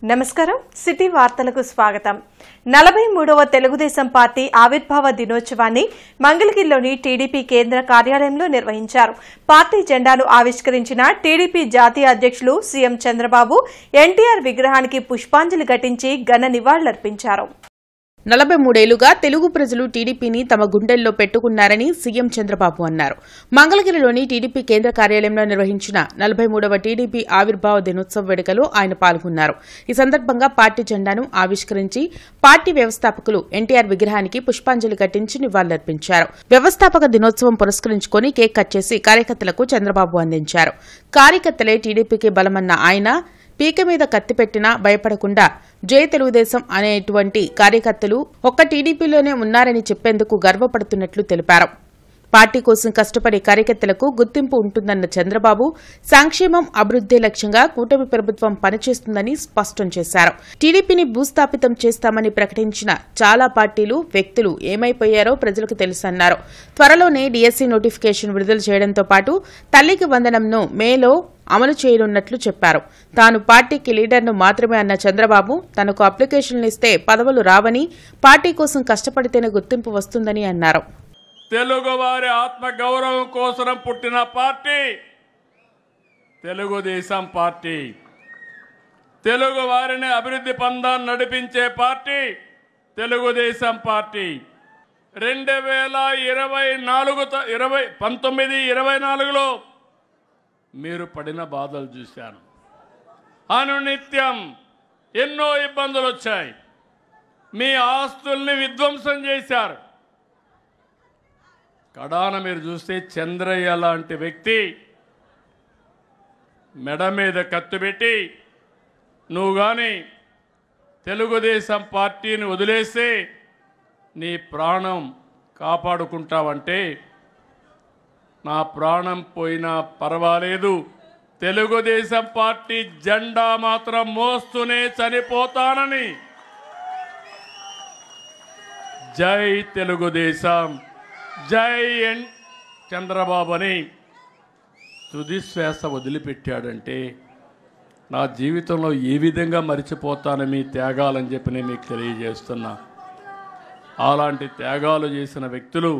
నమస్కారం సిటీ వార్తలకు స్వాగతం 43వ తెలుగుదేశం పార్టీ ఆవిర్భావ దినోత్సవాన్ని మంగళగిరిలోని టీడీపీ కేంద్ర కార్యాలయంలో నిర్వహించారు. పార్టీ జెండాను ఆవిష్కరించిన టీడీపీ జాతీయ అధ్యక్షులు సీఎం చంద్రబాబు ఎన్టీఆర్ విగ్రహానికి పుష్పాంజలి ఘటించి ఘన నివాళులర్పించారు. 43 ఏళ్లుగా తెలుగు ప్రజలు టీడీపీని తమ గుండెల్లో పెట్టుకున్నారని సీఎం చంద్రబాబు అన్నారు. మంగళగిరిలోని టీడీపీ కేంద్ర కార్యాలయంలో నిర్వహించిన 43వ టీడీపీ ఆవిర్భావ దినోత్సవ వేడుకలో ఆయన పాల్గొన్నారు. ఈ సందర్భంగా పార్టీ జెండాను ఆవిష్కరించి పార్టీ వ్యవస్థాపకులు ఎన్టీఆర్ విగ్రహానికి పుష్పాంజలి ఘటించి నివాళులర్పించారు. వ్యవస్థాపక దినోత్సవం పురస్కరించుకుని కేక్ కట్ చేసి కార్యకర్తలకు చంద్రబాబు అందించారు. కార్యకర్తలే టీడీపీకి బలమన్న ఆయన పీక మీద కత్తి పెట్టినా భయపడకుండా జై తెలుగుదేశం అనేటువంటి కార్యకర్తలు ఒక్క టీడీపీలోనే ఉన్నారని చెప్పేందుకు గర్వపడుతున్నట్లు తెలిపారు. పార్టీ కోసం కష్టపడే కార్యకర్తలకు గుర్తింపు ఉంటుందన్న చంద్రబాబు సంక్షేమం అభివృద్ధి లక్ష్యంగా కూటమి ప్రభుత్వం పనిచేస్తుందని స్పష్టం చేశారు. టీడీపీని భూస్థాపితం చేస్తామని ప్రకటించిన చాలా పార్టీలు, వ్యక్తులు ఏమైపోయారో ప్రజలకు తెలుసన్నారు. త్వరలోనే డీఎస్సీ నోటిఫికేషన్ విడుదల చేయడంతో పాటు తల్లికి వందనంను మేలో అమలు చేయనున్నట్లు చెప్పారు. తాను పార్టీకి లీడర్ను మాత్రమే అన్న చంద్రబాబు తనకు అప్లికేషన్లు ఇస్తే పదవులు రావని, పార్టీ కోసం కష్టపడితేనే గుర్తింపు వస్తుందని అన్నారు. తెలుగువారి ఆత్మగౌరవం కోసం పుట్టిన పార్టీ తెలుగుదేశం పార్టీ. తెలుగు వారిని అభివృద్ధి పందాన్ని నడిపించే పార్టీ తెలుగుదేశం పార్టీ. 2024లో మీరు పడిన బాధలు చూశాను. అనునిత్యం ఎన్నో ఇబ్బందులు వచ్చాయి. మీ ఆస్తుల్ని విధ్వంసం చేశారు. కడాన మీరు చూస్తే చంద్రయ్య లాంటి వ్యక్తి మెడ మీద కత్తి పెట్టి నువ్వు కానీ తెలుగుదేశం పార్టీని వదిలేస్తే నీ ప్రాణం కాపాడుకుంటావంటే నా ప్రాణం పోయినా పర్వాలేదు, తెలుగుదేశం పార్టీ జెండా మాత్రం మోస్తూనే చనిపోతానని జై తెలుగుదేశం, జై చంద్రబాబు అని తుది శ్వాస వదిలిపెట్టాడంటే నా జీవితంలో ఏ విధంగా మరిచిపోతాను మీ త్యాగాలని చెప్పి నేను మీకు తెలియజేస్తున్నా. అలాంటి త్యాగాలు చేసిన వ్యక్తులు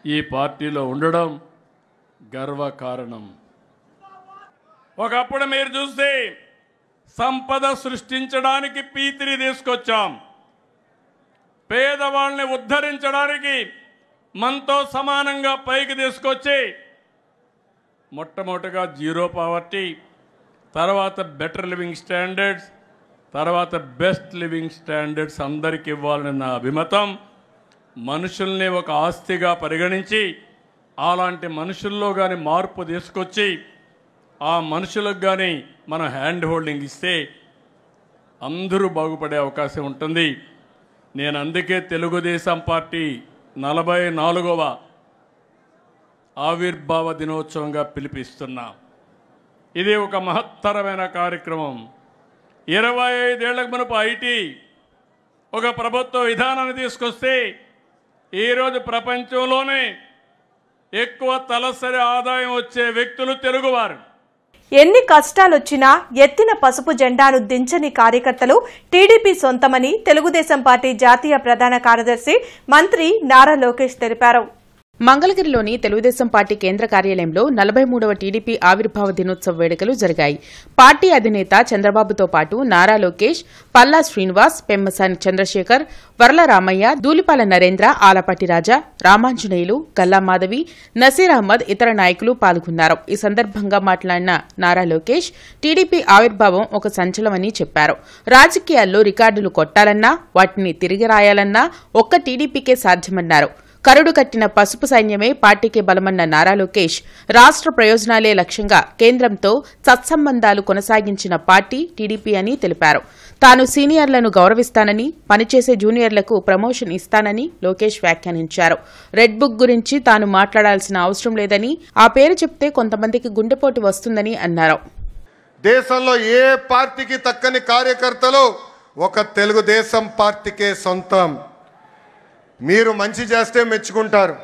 ఈ పార్టీలో ఉండడం గర్వకారణం. ఒకప్పుడు మీరు చూస్తే సంపద సృష్టించడానికి P3 తీసుకొచ్చాం. పేదవాళ్ళని ఉద్ధరించడానికి మనతో సమానంగా పైకి తీసుకొచ్చి మొట్టమొదటిగా జీరో పావర్టీ, తర్వాత బెటర్ లివింగ్ స్టాండర్డ్స్, తర్వాత బెస్ట్ లివింగ్ స్టాండర్డ్స్ అందరికి ఇవ్వాలని నా అభిమతం. మనుషుల్ని ఒక ఆస్తిగా పరిగణించి అలాంటి మనుషుల్లో కానీ మార్పు తీసుకొచ్చి ఆ మనుషులకు కానీ మనం హ్యాండ్ హోల్డింగ్ ఇస్తే అందరూ బాగుపడే అవకాశం ఉంటుంది. నేను అందుకే తెలుగుదేశం పార్టీ 44వ ఆవిర్భావ దినోత్సవంగా పిలిపిస్తున్నా. ఇది ఒక మహత్తరమైన కార్యక్రమం. 25 ఏళ్లకు మునుపు ఐటీ ఒక ప్రభుత్వ విధానాన్ని తీసుకొస్తే ఈరోజు ప్రపంచంలోనే ఎక్కువ తలసరి ఆదాయం వచ్చే వ్యక్తులు తెలుగువారు. ఎన్ని కష్టాలొచ్చినా ఎత్తిన పసుపు జెండాను దించని కార్యకర్తలు టీడీపీ సొంతమని తెలుగుదేశం పార్టీ జాతీయ ప్రధాన కార్యదర్శి మంత్రి నారా లోకేష్ తెలిపారు. మంగళగిరిలోని తెలుగుదేశం పార్టీ కేంద్ర కార్యాలయంలో 43వ టీడీపీ ఆవిర్భావ దినోత్సవ వేడుకలు జరిగాయి. పార్టీ అధినేత చంద్రబాబుతో పాటు నారా లోకేష్, పల్లా శ్రీనివాస్, పెమ్మసాని చంద్రశేఖర్, వర్ల రామయ్య, దూలిపాల నరేంద్ర, ఆలపాటి రాజా, రామాంజనేయులు, గల్లా మాధవి, నసీర్ అహ్మద్ ఇతర నాయకులు పాల్గొన్నారు. ఈ సందర్భంగా మాట్లాడిన నారా లోకేష్ టీడీపీ ఆవిర్భావం ఒక సంచలనమని చెప్పారు. రాజకీయాల్లో రికార్డులు కొట్టాలన్నా, వాటిని తిరిగి రాయాలన్నా ఒక్క టీడీపీకే సాధ్యమన్నారు. కరుడు కట్టిన పసుపు సైన్యమే పార్టీకి బలమన్న నారా లోకేష్ రాష్ట్ర ప్రయోజనాలే లక్ష్యంగా కేంద్రంతో సత్సంబంధాలు కొనసాగించిన పార్టీ టీడీపీ అని తెలిపారు. తాను సీనియర్లను గౌరవిస్తానని, పనిచేసే జూనియర్లకు ప్రమోషన్ ఇస్తానని లోకేష్ వ్యాఖ్యానించారు. రెడ్ బుక్ గురించి తాను మాట్లాడాల్సిన అవసరం లేదని, ఆ పేరు చెప్తే కొంతమందికి గుండెపోటు వస్తుందని అన్నారు. దేశంలో ఏ పార్టీకి తక్కని కార్యకర్తలు ఒక తెలుగుదేశం పార్టీకే సొంతం. మీరు మంచి చేస్తే మెచ్చుకుంటారు,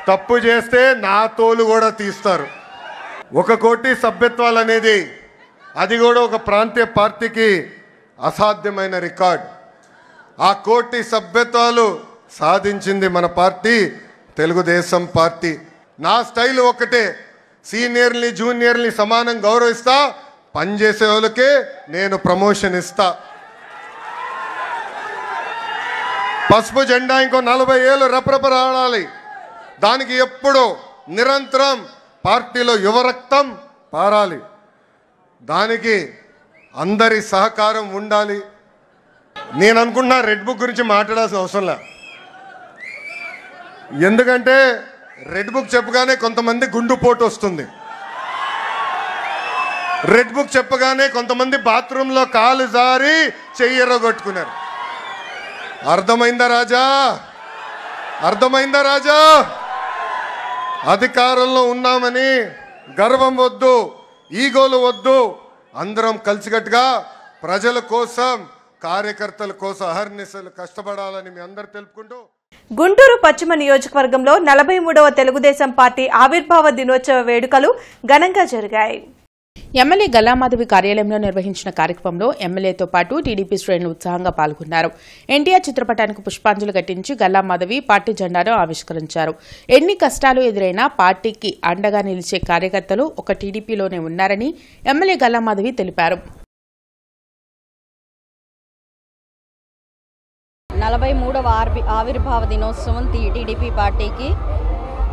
తప్పు చేస్తే నా తోలు కూడా తీస్తారు. ఒక కోటి సభ్యత్వాలు అనేది అది కూడా ఒక ప్రాంతీయ పార్టీకి అసాధ్యమైన రికార్డ్. ఆ 1 కోటి సభ్యత్వాలు సాధించింది మన పార్టీ తెలుగుదేశం పార్టీ. నా స్టైల్ ఒకటే, సీనియర్ని జూనియర్ని సమానం గౌరవిస్తా, పనిచేసే వాళ్ళకే నేను ప్రమోషన్ ఇస్తా. పసుపు జెండా ఇంకో 40 ఏళ్ళు రెపరెపలాడాలి. దానికి ఎప్పుడూ నిరంతరం పార్టీలో యువరక్తం పారాలి. దానికి అందరి సహకారం ఉండాలి. నేను అనుకున్నా రెడ్ బుక్ గురించి మాట్లాడాల్సిన అవసరం లే. ఎందుకంటే రెడ్ బుక్ చెప్పగానే కొంతమంది గుండుపోటు వస్తుంది. రెడ్ బుక్ చెప్పగానే కొంతమంది బాత్రూంలో కాలు జారి చెయ్యరగొట్టుకున్నారు. అర్థమైందా రాజా? అర్థమైందా రాజా? అధికారంలో ఉన్నామని గర్వం వద్దు, ఈగోలు వద్దు. అందరం కలిసికట్టుగా ప్రజల కోసం, కార్యకర్తల కోసం అహర్నిశలు కష్టపడాలని మీ అందరు తెలుపుకుంటూ, గుంటూరు పశ్చిమ నియోజకవర్గంలో 43వ తెలుగుదేశం పార్టీ ఆవిర్భావ దినోత్సవ వేడుకలు ఘనంగా జరిగాయి. ఎమ్మెల్యే గల్లామాధవి కార్యాలయంలో నిర్వహించిన కార్యక్రమంలో ఎమ్మెల్యేతో పాటు టీడీపీ శ్రేణులు ఉత్సాహంగా పాల్గొన్నారు. ఎన్టీఆర్ చిత్రపటానికి పుష్పాంజలి ఘటించి గల్లామాధవి పార్టీ జెండాను ఆవిష్కరించారు. ఎన్ని కష్టాలు ఎదురైనా పార్టీకి అండగా నిలిచే కార్యకర్తలు ఒక టీడీపీలోనే ఉన్నారని ఎమ్మెల్యే గల్లామాధవి తెలిపారు. 43వ ఆవిర్భావ దినోత్సవం టీడీపీ పార్టీకి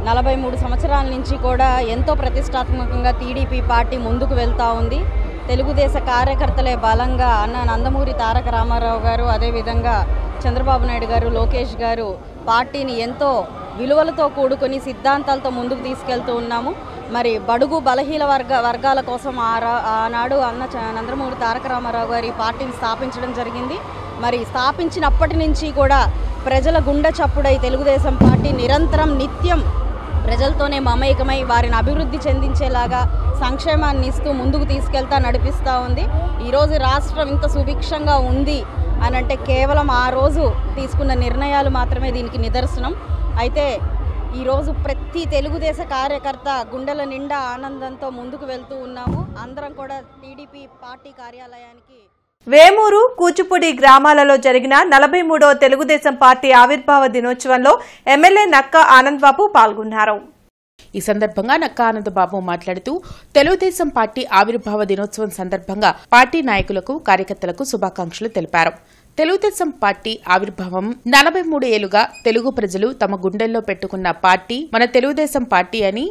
43 సంవత్సరాల నుంచి కూడా ఎంతో ప్రతిష్టాత్మకంగా టీడీపీ పార్టీ ముందుకు వెళ్తూ ఉంది. తెలుగుదేశ కార్యకర్తలే బలంగా అన్న నందమూరి తారక రామారావు గారు, అదేవిధంగా చంద్రబాబు నాయుడు గారు, లోకేష్ గారు పార్టీని ఎంతో విలువలతో కూడుకొని సిద్ధాంతాలతో ముందుకు తీసుకెళ్తూ ఉన్నాము. మరి బడుగు బలహీన వర్గాల కోసం ఆనాడు నందమూరి తారక రామారావు గారు ఈ పార్టీని స్థాపించడం జరిగింది. మరి స్థాపించినప్పటి నుంచి కూడా ప్రజల గుండె చప్పుడై తెలుగుదేశం పార్టీ నిరంతరం నిత్యం ప్రజలతోనే మమేకమై వారిని అభివృద్ధి చెందించేలాగా సంక్షేమాన్ని ఇస్తూ ముందుకు తీసుకెళ్తా నడిపిస్తూ ఉంది. ఈరోజు రాష్ట్రం ఇంత సుభిక్షంగా ఉంది అని అంటే కేవలం ఆ రోజు తీసుకున్న నిర్ణయాలు మాత్రమే దీనికి నిదర్శనం. అయితే ఈరోజు ప్రతి తెలుగుదేశ కార్యకర్త గుండెల నిండా ఆనందంతో ముందుకు వెళ్తూ ఉన్నాము. అందరం కూడా టీడీపీ పార్టీ కార్యాలయానికి వేమూరు, కూచిపూడి గ్రామాలలో జరిగిన 43వ తెలుగుదేశం పార్టీ ఆవిర్భావ దినోత్సవంలో ఎమ్మెల్యే నక్కా ఆనందబాబు పాల్గొన్నారు. ఈ సందర్భంగా నక్కా ఆనందబాబు మాట్లాడుతూ తెలుగుదేశం పార్టీ ఆవిర్భావ దినోత్సవం సందర్భంగా పార్టీ నాయకులకు, కార్యకర్తలకు శుభాకాంక్షలు తెలిపారు. తెలుగుదేశం పార్టీ ఆవిర్భావం 43 ఏళ్లుగా తెలుగు ప్రజలు తమ గుండెల్లో పెట్టుకున్న పార్టీ మన తెలుగుదేశం పార్టీ అని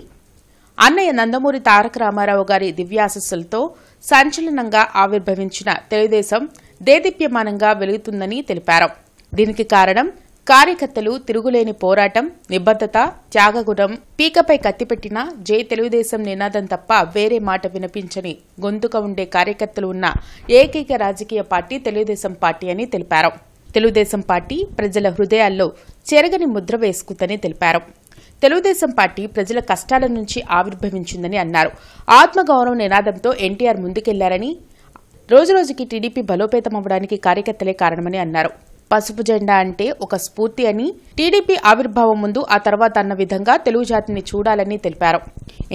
అన్నయ్య నందమూరి తారక రామారావు గారి దివ్యాశస్సులతో సంచలనంగా ఆవిర్భవించిన తెలుగుదేశం దేదీప్యమానంగా వెలుగుతుందని తెలిపారు. దీనికి కారణం కార్యకర్తలు తిరుగులేని పోరాటం, నిబద్దత, త్యాగగుణం, పీకపై కత్తిపెట్టిన జై తెలుగుదేశం నినాదం తప్ప వేరే మాట వినిపించని గొంతుక ఉండే కార్యకర్తలు ఉన్న ఏకైక రాజకీయ పార్టీ తెలుగుదేశం పార్టీ అని తెలిపారు. తెలుగుదేశం పార్టీ ప్రజల హృదయాల్లో చెరగని ముద్ర వేసుకుందని తెలిపారు. తెలుగుదేశం పార్టీ ప్రజల కష్టాల నుంచి ఆవిర్భవించిందని అన్నారు. ఆత్మగౌరవ నినాదంతో ఎన్టీఆర్ ముందుకెళ్లారని, రోజురోజుకి టీడీపీ బలోపేతమవ్వడానికి కార్యకర్తలే కారణమని అన్నారు. పసుపు జెండా అంటే ఒక స్ఫూర్తి అని, టీడీపీ ఆవిర్భావం ముందు ఆ తర్వాత అన్న విధంగా తెలుగు జాతిని చూడాలని తెలిపారు.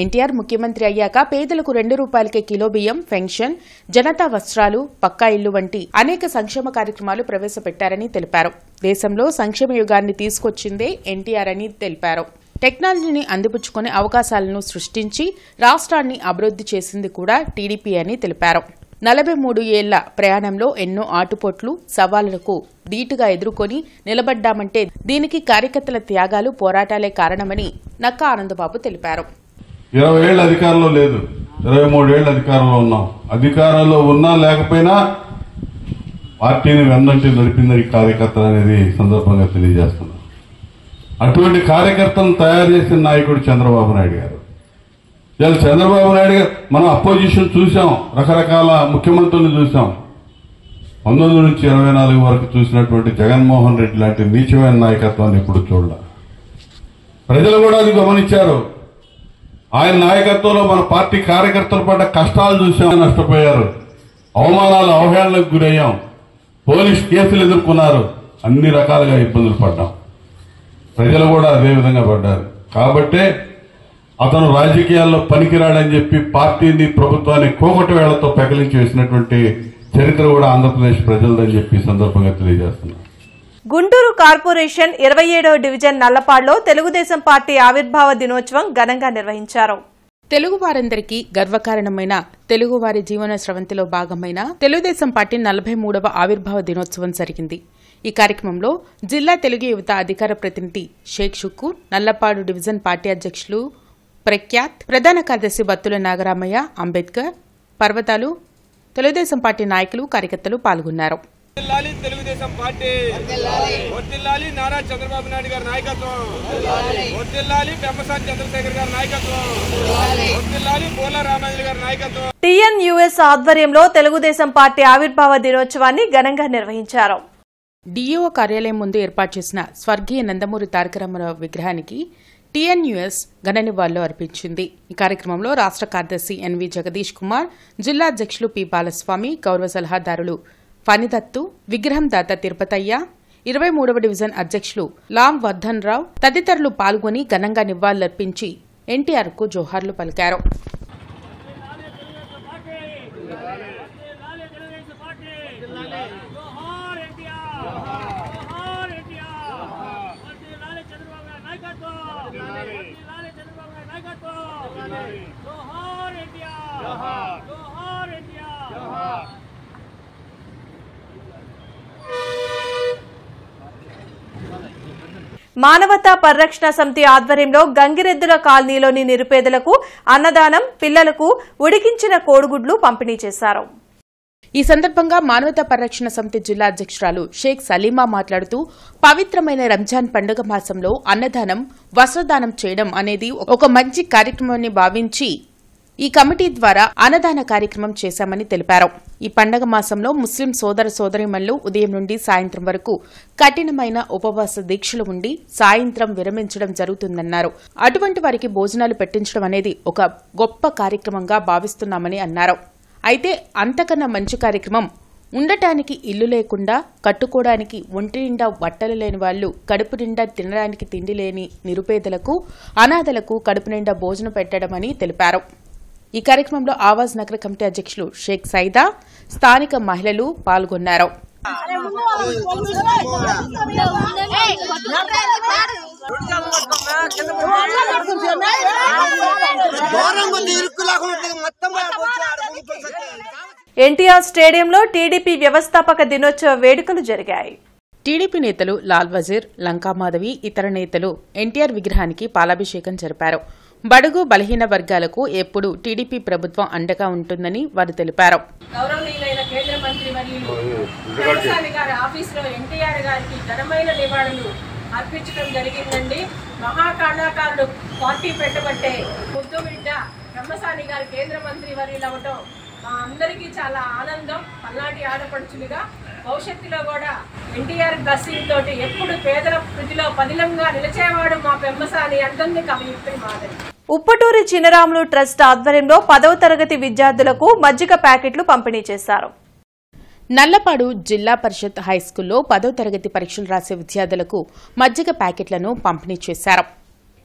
ఎన్టీఆర్ ముఖ్యమంత్రి అయ్యాక పేదలకు 2 రూపాయలకే కిలో బియ్యం, పెన్షన్, జనతా వస్త్రాలు, పక్కా ఇల్లు వంటి అనేక సంక్షేమ కార్యక్రమాలు ప్రవేశపెట్టారని తెలిపారు. దేశంలో సంక్షేమ యుగాన్ని తీసుకొచ్చిందే ఎన్టీఆర్ అని తెలిపారు. టెక్నాలజీని అందిపుచ్చుకునే అవకాశాలను సృష్టించి రాష్ట్రాన్ని అభివృద్ధి చేసింది కూడా టీడీపీ అని తెలిపారు. 43 ఏళ్ల ప్రయాణంలో ఎన్నో ఆటుపోట్లు, సవాళ్లకు ధీటుగా ఎదుర్కొని నిలబడ్డామంటే దీనికి కార్యకర్తల త్యాగాలు, పోరాటాలే కారణమని నక్కా ఆనందబాబు తెలిపారు. 20 ఏళ్ల అధికారంలో లేదు, 23 ఏళ్ల అధికారంలో ఉన్నాం. అధికారంలో ఉన్నా లేకపోయినా పార్టీని వెన్నంటి నడిపింది కార్యకర్తలు అనేది సందర్భంగా తెలియజేస్తున్నాం. అటువంటి కార్యకర్తలను తయారు చేసిన నాయకుడు చంద్రబాబు నాయుడు గారు. చంద్రబాబు నాయుడు గారు మనం అపోజిషన్ చూసాం, రకరకాల ముఖ్యమంత్రులను చూసాం. 19 నుంచి 24 వరకు చూసినటువంటి జగన్మోహన్ రెడ్డి లాంటి నీచమైన నాయకత్వాన్ని ఎప్పుడు చూడాలి. ప్రజలు కూడా అది గమనించారు. ఆయన నాయకత్వంలో మన పార్టీ కార్యకర్తలు పడ్డ కష్టాలు చూసాం, నష్టపోయారు, అవమానాలు, అవహేళనకు గురయ్యాం, పోలీస్ కేసులు ఎదుర్కొన్నారు, అన్ని రకాలుగా ఇబ్బందులు పడ్డాం. ప్రజలు కూడా అదే విధంగా పడ్డారు. కాబట్టే అతను రాజకీయాల్లో పనికిరాడని చెప్పి పార్టీని ప్రభుత్వాన్ని కోకటి వేళ్లతో పెకలించి వేసినటువంటి చరిత్ర కూడా ఆంధ్రప్రదేశ్ ప్రజలదని చెప్పి సందర్భంగా తెలియజేస్తున్నారు. Guntur corporation 27వ division నల్లపాడులో Telugu Desam party ఆవిర్భావ దినోత్సవం ఘనంగా నిర్వహించారు. తెలుగు వారందరికీ గర్వకారణమైన తెలుగువారి జీవన స్రవంతిలో భాగమైన తెలుగుదేశం పార్టీ 43వ ఆవిర్భావ దినోత్సవం జరిగింది. ఈ కార్యక్రమంలో జిల్లా తెలుగు యువత అధికార ప్రతినిధి షేక్ షుక్కూర్, నల్లపాడు డివిజన్ పార్టీ అధ్యక్షులు ప్రఖ్యాత్, ప్రధాన కార్యదర్శి బత్తుల నాగరామయ్య, అంబేద్కర్, పర్వతాలు, తెలుగుదేశం పార్టీ నాయకులు, కార్యకర్తలు పాల్గొన్నారు. తెలుగుదేశం పార్టీ వర్ధిల్లాలి, నారా చంద్రబాబు నాయుడు గారి నాయకత్వం వర్ధిల్లాలి, పెమ్మసాని చంద్రశేఖర్ గారి నాయకత్వం వర్ధిల్లాలి, పోల రామాంజలి గారి నాయకత్వం. టీఎన్యూఎస్ ఆధ్వర్యంలో తెలుగుదేశం పార్టీ ఆవిర్భావ దినోత్సవాన్ని ఘనంగా నిర్వహించారు. డిఈఓ కార్యాలయం ముందు ఏర్పాటు చేసిన స్వర్గీయ నందమూరి తారక రామారావు విగ్రహానికి టీఎన్యూఎస్ ఘన నివాళులు అర్పించింది. ఈ కార్యక్రమంలో రాష్ట్ర కార్యదర్శి ఎన్వి జగదీష్ కుమార్, జిల్లా అధ్యక్షులు పి బాలస్వామి, గౌరవ సలహాదారులు ఫణిదత్తు, విగ్రహం దాత తిరుపతయ్య, 23వ డివిజన్ అధ్యక్షులు లాం వర్ధన్ రావు తదితరులు పాల్గొని ఘనంగా నివాళులర్పించి ఎన్టీఆర్కు జోహార్లు పలికారు. మానవతా పరిరక్షణ సమితి ఆధ్వర్యంలో గంగిరెద్దుల కాలనీలోని నిరుపేదలకు అన్నదానం, పిల్లలకు ఉడికించిన కోడిగుడ్లు పంపిణీ చేశారు. ఈ సందర్భంగా మానవతా పరిరక్షణ సమితి జిల్లా అధ్యక్షురాలు షేక్ సలీమా మాట్లాడుతూ పవిత్రమైన రంజాన్ పండుగ మాసంలో అన్నదానం, వస్త్రదానం చేయడం అనేది ఒక మంచి కార్యక్రమాన్ని భావించి ఈ కమిటీ ద్వారా అన్నదాన కార్యక్రమం చేశామని తెలిపారు. ఈ పండగ మాసంలో ముస్లిం సోదర సోదరీమణులు ఉదయం నుండి సాయంత్రం వరకు కఠినమైన ఉపవాస దీక్షలు ఉండి సాయంత్రం విరమించడం జరుగుతుందన్నారు. అటువంటి వారికి భోజనాలు పెట్టించడం అనేది ఒక గొప్ప కార్యక్రమంగా భావిస్తున్నామని అన్నారు. అయితే అంతకన్నా మంచి కార్యక్రమం ఉండటానికి ఇల్లు లేకుండా, కట్టుకోవడానికి ఒంటి నిండా బట్టలు లేని వాళ్లు, కడుపు నిండా తినడానికి తిండి లేని నిరుపేదలకు, అనాథలకు కడుపు నిండా భోజనం పెట్టడమని తెలిపారు. ఈ కార్యక్రమంలో ఆవాజ్ నగర కమిటీ అధ్యక్షులు షేక్ సైదా, స్థానిక మహిళలు పాల్గొన్నారు. ఎన్టీఆర్ స్టేడియంలో టీడీపీ వ్యవస్థాపక దినోత్సవ వేడుకలు జరిగాయి. టీడీపీ నేతలు లాల్ వజీర్, లంకామాధవి, ఇతర నేతలు ఎన్టీఆర్ విగ్రహానికి పాలాభిషేకం జరిపారు. బడుగు బలహీన వర్గాలకు ఎప్పుడు టీడీపీ ప్రభుత్వం అండగా ఉంటుందని వారు తెలిపారు. గౌరవనీయులైన కేంద్ర మంత్రి వర్యులు పెమ్మసాని గారి ఆఫీసులో ఎన్టీఆర్ గారికి ఘనమైన నివాళులు అర్పించడం జరిగిందండి. మహాకాళాకారుడు పార్టీ పెట్టబట్టే ముద్దు బిడ్డ పెమ్మసాని గారు కేంద్ర మంత్రి వర్యులు అవ్వటం మా అందరికీ చాలా ఆనందం. పల్నాటి ఆడపడుచులుగా భవిష్యత్తులో కూడా ఎన్టీఆర్ బ్లెస్సింగ్ తోటి ఎప్పుడు పేదల ప్రతిలో పదిలంగా నిలిచేవాడు మా పెమ్మసాని అంటుంది కవియుక్తి మాదిరి. ఉప్పటూరి చినరాములు ట్రస్ట్ ఆధ్వర్యంలో 10వ తరగతి విద్యార్థులకు మజ్జిగ ప్యాకెట్లు పంపిణీ చేశారు. నల్లపాడు జిల్లా పరిషత్ హైస్కూల్లో 10వ తరగతి పరీక్షలు రాసే విద్యార్థులకు మజ్జిగ ప్యాకెట్లను పంపిణీ చేశారు.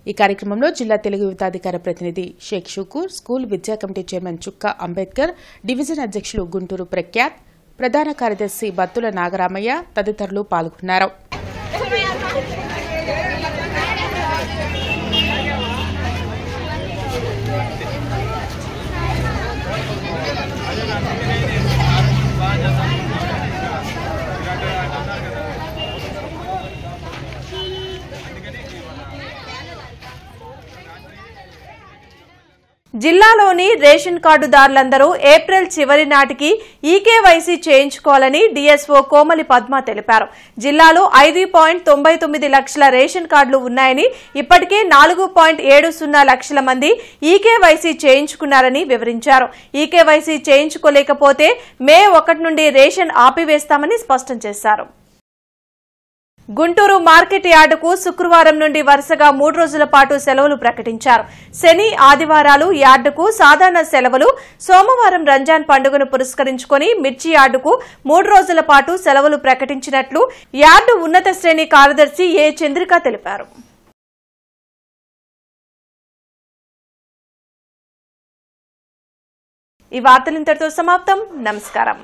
ఈ కార్యక్రమంలో జిల్లా తెలుగు యువత అధికార ప్రతినిధి షేక్ షుకూర్, స్కూల్ విద్యా కమిటీ చైర్మన్ చుక్క అంబేద్కర్, డివిజన్ అధ్యక్షులు గుంటూరు ప్రఖ్యాత్, ప్రధాన కార్యదర్శి బత్తుల నాగరామయ్య తదితరులు పాల్గొన్నారు. జిల్లాలోని రేషన్ కార్డుదారులందరూ ఏప్రిల్ చివరి నాటికి ఈకేవైసీ చేయించుకోవాలని డీఎస్ఓ కోమలి పద్మ తెలిపారు. జిల్లాలో 5.99 లక్షల రేషన్ కార్డులు ఉన్నాయని, ఇప్పటికే 4.70 లక్షల మంది ఈకేవైసీ చేయించుకున్నారని వివరించారు. ఈకేవైసీ చేయించుకోలేకపోతే మే 1 నుండి రేషన్ ఆపివేస్తామని స్పష్టం చేశారు. గుంటూరు మార్కెట్ యార్డుకు శుక్రవారం నుండి వరుసగా 3 రోజుల పాటు సెలవులు ప్రకటించారు. శని, ఆదివారాలు యార్డుకు సాధారణ సెలవులు. సోమవారం రంజాన్ పండుగను పురస్కరించుకుని మిర్చి యార్డుకు 3 రోజుల పాటు సెలవులు ప్రకటించినట్లు యార్డు ఉన్నత శ్రేణి కార్యదర్శి ఏ చంద్రిక తెలిపారు. ఈ వార్తలు ఇంతటితో సమాప్తం. నమస్కారం.